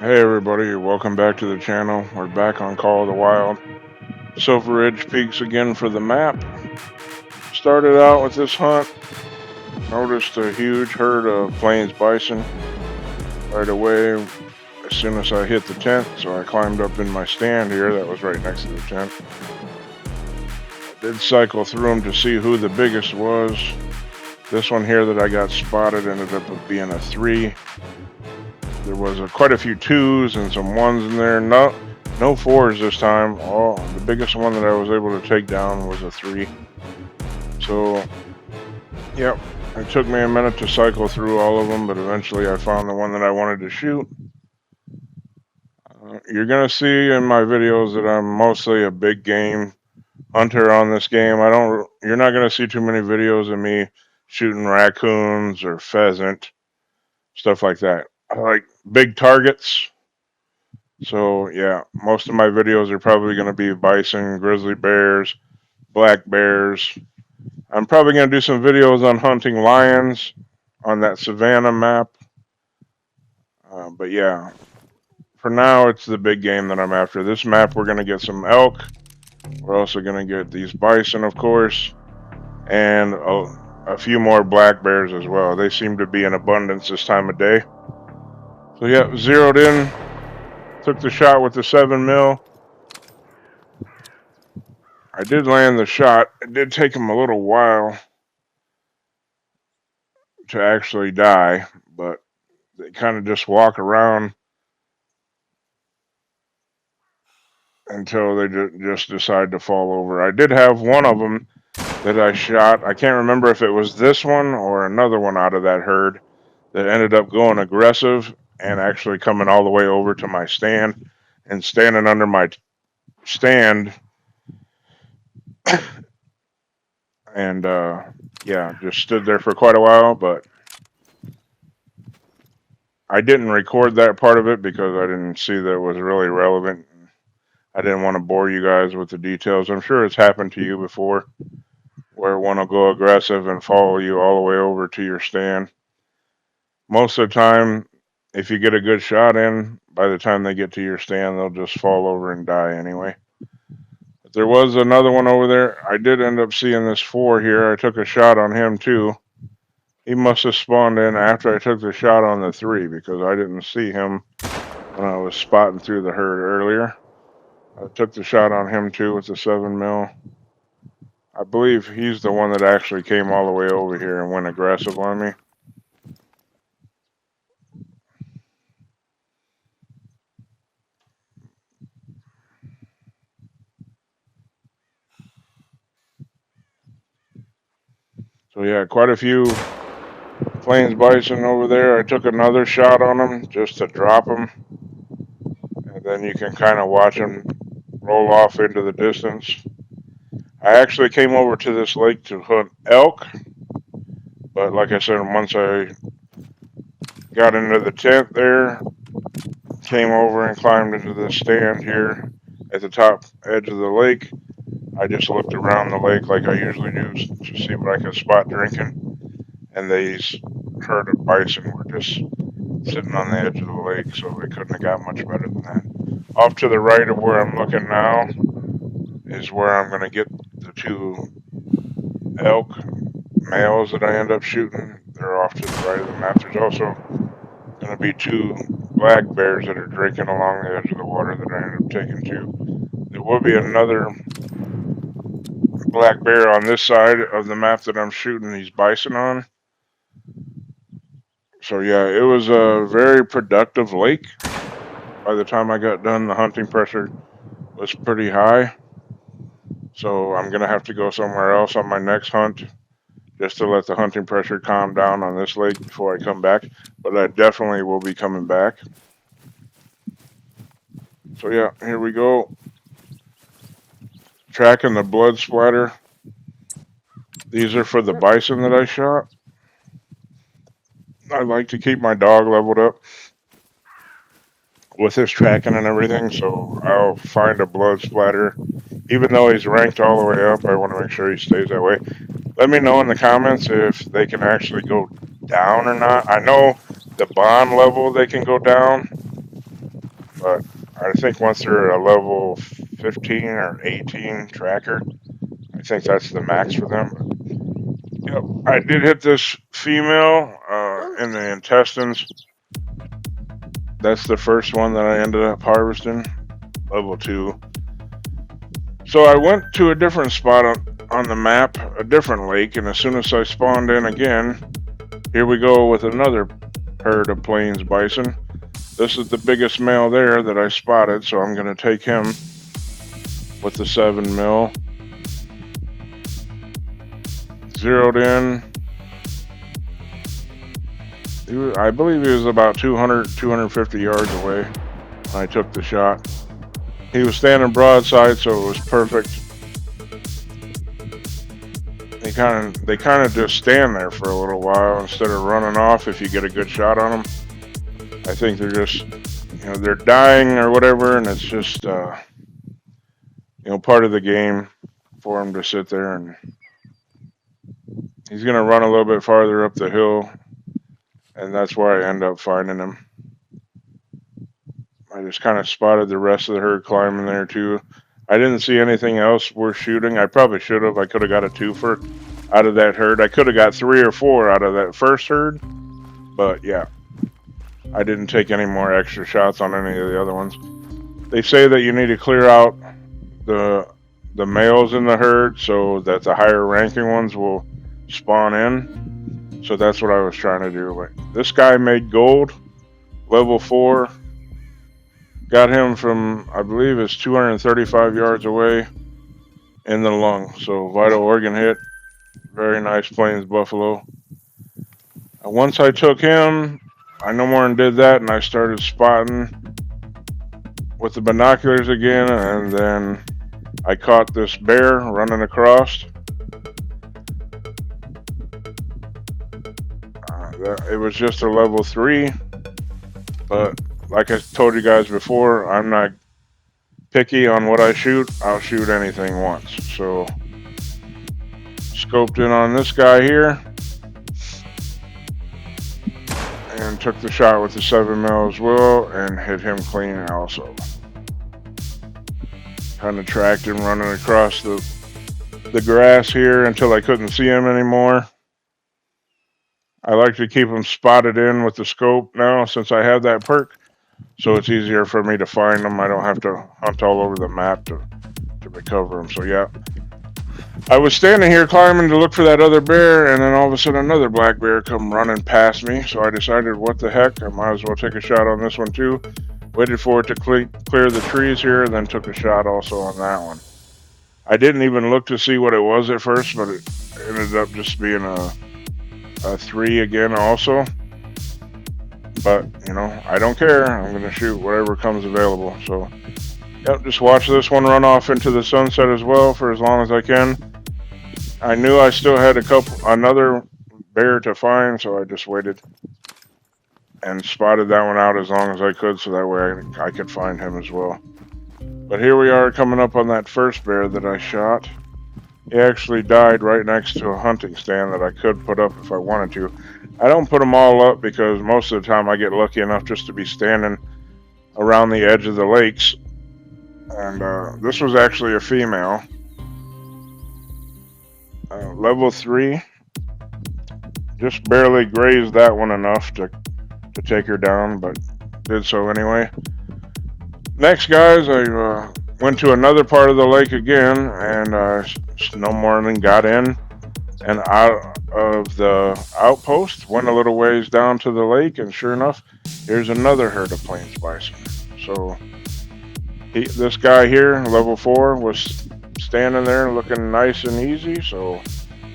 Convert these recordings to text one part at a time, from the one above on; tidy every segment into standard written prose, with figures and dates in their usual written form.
Hey everybody, welcome back to the channel. We're back on Call of the Wild. Silver Ridge Peaks again for the map. Started out with this hunt, noticed a huge herd of plains bison right away as soon as I hit the tent, so I climbed up in my stand here that was right next to the tent. I did cycle through them to see who the biggest was. This one here that I got spotted ended up being a 3. There was quite a few 2s and some 1s in there. No 4s this time. Oh, the biggest one that I was able to take down was a 3. So, yep, it took me a minute to cycle through all of them, but eventually I found the one that I wanted to shoot. You're gonna see in my videos that I'm mostly a big game hunter on this game. You're not gonna see too many videos of me shooting raccoons or pheasant, stuff like that. I like big targets. So yeah, most of my videos are probably going to be bison, grizzly bears, black bears. I'm probably going to do some videos on hunting lions on that savanna map. But yeah, for now it's the big game that I'm after. This map we're going to get some elk. We're also going to get these bison, of course, and a few more black bears as well. They seem to be in abundance this time of day. So yeah, zeroed in, took the shot with the 7mm. I did land the shot. It did take him a little while to actually die, but they kind of just walk around until they just decide to fall over. I did have one of them that I shot. I can't remember if it was this one or another one out of that herd that ended up going aggressive and actually coming all the way over to my stand and standing under my stand and yeah, just stood there for quite a while, but I didn't record that part of it because I didn't see that it was really relevant. I didn't want to bore you guys with the details. I'm sure it's happened to you before where one will go aggressive and follow you all the way over to your stand. Most of the time, if you get a good shot in, by the time they get to your stand, they'll just fall over and die anyway. But there was another one over there. I did end up seeing this 4 here. I took a shot on him too. He must have spawned in after I took the shot on the 3 because I didn't see him when I was spotting through the herd earlier. I took the shot on him too with the 7mm. I believe he's the one that actually came all the way over here and went aggressive on me. So yeah, quite a few plains bison over there. I took another shot on them just to drop them, and then you can kind of watch them roll off into the distance. I actually came over to this lake to hunt elk, but like I said, once I got into the tent there, came over and climbed into the stand here at the top edge of the lake. I just looked around the lake like I usually do to see what I could spot drinking, and these herd of bison were just sitting on the edge of the lake, so they couldn't have got much better than that. Off to the right of where I'm looking now is where I'm going to get the 2 elk males that I end up shooting. They're off to the right of the map. There's also going to be 2 black bears that are drinking along the edge of the water that I end up taking too. There will be another black bear on this side of the map that I'm shooting these bison on. So yeah, it was a very productive lake. By the time I got done, the hunting pressure was pretty high. So I'm going to have to go somewhere else on my next hunt just to let the hunting pressure calm down on this lake before I come back. But I definitely will be coming back. So yeah, here we go. Tracking the blood splatter. These are for the bison that I shot. I like to keep my dog leveled up with his tracking and everything, so I'll find a blood splatter. Even though he's ranked all the way up, I want to make sure he stays that way. Let me know in the comments if they can actually go down or not. I know the bond level they can go down, But I think once they're a level 15 or 18 tracker, I think that's the max for them. Yep, I did hit this female in the intestines. That's the first one that I ended up harvesting, level 2. So I went to a different spot on the map, a different lake, and as soon as I spawned in again, here we go with another herd of plains bison. This is the biggest male there that I spotted, so I'm going to take him with the 7 mil. Zeroed in. I believe he was about 200, 250 yards away when I took the shot. He was standing broadside, so it was perfect. They kind of just stand there for a little while instead of running off if you get a good shot on them. I think they're just, they're dying or whatever, and it's just, part of the game for him to sit there. And he's going to run a little bit farther up the hill, and that's where I end up finding him. I just kind of spotted the rest of the herd climbing there too. I didn't see anything else worth shooting. I probably should have. I could have got a twofer out of that herd. I could have got 3 or 4 out of that first herd, but yeah, I didn't take any more extra shots on any of the other ones. They say that you need to clear out the males in the herd so that the higher ranking ones will spawn in. So that's what I was trying to do. But this guy made gold, level 4. Got him from, I believe it's 235 yards away in the lung. So vital organ hit. Very nice plains buffalo. Once I took him, I no more than did that, and I started spotting with the binoculars again, and then I caught this bear running across. It was just a level 3, but like I told you guys before, I'm not picky on what I shoot. I'll shoot anything once. So, scoped in on this guy here, and took the shot with the 7 mil as well, and hit him clean also. Kind of tracked him running across the grass here until I couldn't see him anymore. I like to keep them spotted in with the scope now since I have that perk, so it's easier for me to find them. I don't have to hunt all over the map to recover them. So yeah, I was standing here climbing to look for that other bear, and then all of a sudden another black bear come running past me. So I decided, what the heck, I might as well take a shot on this one too. Waited for it to clear the trees here, and then took a shot also on that one. I didn't even look to see what it was at first, but it ended up just being a 3 again also. But, I don't care. I'm going to shoot whatever comes available. So, yep, just watch this one run off into the sunset as well for as long as I can. I knew I still had another bear to find, so I just waited and spotted that one out as long as I could, so that way I could find him as well. But here we are coming up on that first bear that I shot. He actually died right next to a hunting stand that I could put up if I wanted to. I don't put them all up because most of the time I get lucky enough just to be standing around the edge of the lakes. And this was actually a female. Level 3. Just barely grazed that one enough to take her down, but did so anyway. Next, guys, I went to another part of the lake again, and no more than got in and out of the outpost, went a little ways down to the lake, and sure enough, here's another herd of plains bison. So this guy here, level 4, was standing there looking nice and easy, so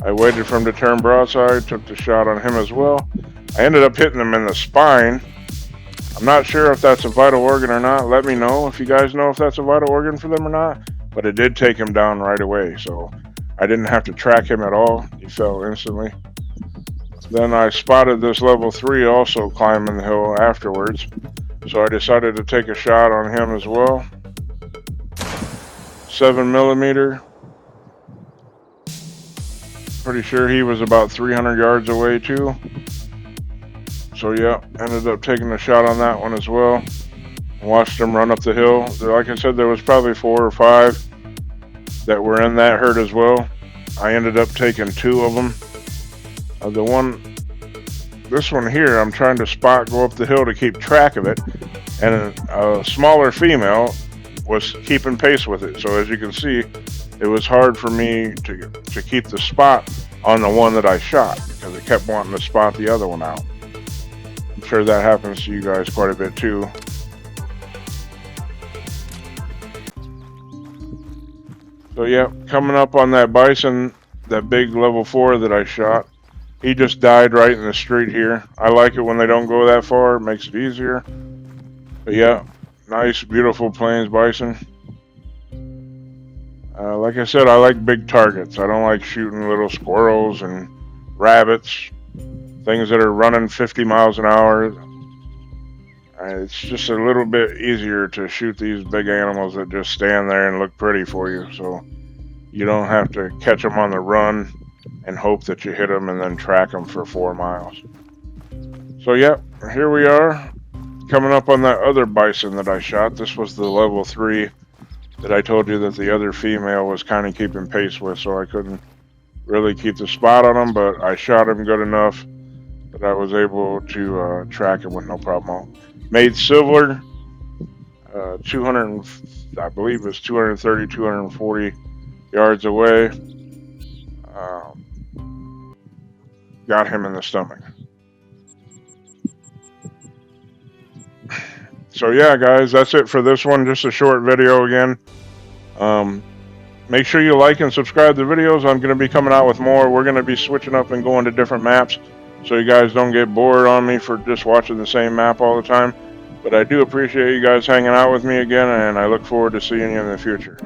I waited for him to turn broadside, took the shot on him as well. I ended up hitting him in the spine. I'm not sure if that's a vital organ or not. Let me know if you guys know if that's a vital organ for them or not. But it did take him down right away, so I didn't have to track him at all. He fell instantly. Then I spotted this level 3 also climbing the hill afterwards, so I decided to take a shot on him as well. 7 millimeter. Pretty sure he was about 300 yards away too. So yeah, ended up taking a shot on that one as well. Watched them run up the hill. Like I said, there was probably 4 or 5 that were in that herd as well. I ended up taking 2 of them. This one here, I'm trying to spot go up the hill to keep track of it, and a smaller female was keeping pace with it. So as you can see, it was hard for me to keep the spot on the one that I shot because it kept wanting to spot the other one out. I'm sure that happens to you guys quite a bit too. So yeah, coming up on that bison, that big level 4 that I shot, he just died right in the street here. I like it when they don't go that far, it makes it easier. But yeah, nice, beautiful plains bison. Like I said, I like big targets. I don't like shooting little squirrels and rabbits, things that are running 50 miles an hour. It's just a little bit easier to shoot these big animals that just stand there and look pretty for you. So you don't have to catch them on the run and hope that you hit them and then track them for 4 miles. So yeah, here we are, coming up on that other bison that I shot. This was the level 3 that I told you that the other female was kind of keeping pace with, so I couldn't really keep the spot on him, but I shot him good enough that I was able to track him with no problem. Made silver, 200, I believe it was 230, 240 yards away. Got him in the stomach. So yeah, guys, that's it for this one. Just a short video again. Make sure you like and subscribe to the videos. I'm going to be coming out with more. We're going to be switching up and going to different maps, so you guys don't get bored on me for just watching the same map all the time. But I do appreciate you guys hanging out with me again, and I look forward to seeing you in the future.